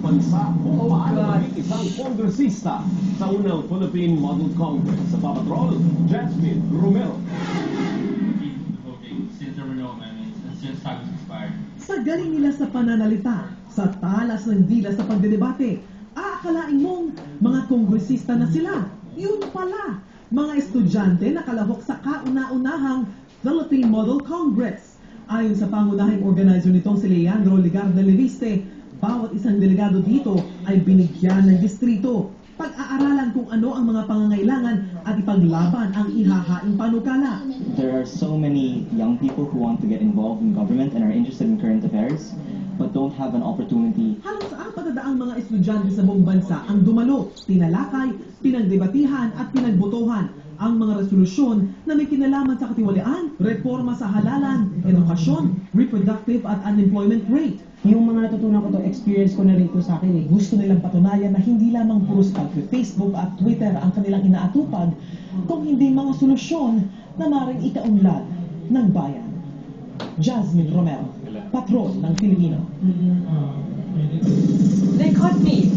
bansa kung paano maging isang kongresista sa unang Philippine Model Congress. Sa Papatrol, Jasmine Romero. Since there were no amendments and since time was expired. Sa galing nila sa pananalita, sa talas ng dila sa pagdedebate, aakalain mong mga kongresista na sila. Yun pala, mga estudyante na kalahok sa kauna-unahang Philippine Model Congress. Ayon sa pangunahing organizer nitong si Leandro Ligarda Leviste, bawat isang delegado dito ay binigyan ng distrito. Pag-aaralan kung ano ang mga pangangailangan at ipaglaban ang ihahaing panukala. There are so many young people who want to get involved in government and are interested in current affairs, but don't have an opportunity. Halos 400 mga estudyante sa buong bansa ang dumalo, tinalakay, pinagdebatihan at pinagbotohan ang mga resolusyon na may kinalaman sa katiwalian, reforma sa halalan, edukasyon, reproductive at unemployment rate. Yung mga natutunan ko to, experience ko na rin to sa akin eh. Gusto nilang patunayan na hindi lamang puro sa Facebook at Twitter ang kanilang inaatupag, kung hindi mga solusyon na maring ikaunlad ng bayan. Jasmine Romero, Patrol ng Pilipino. They caught me.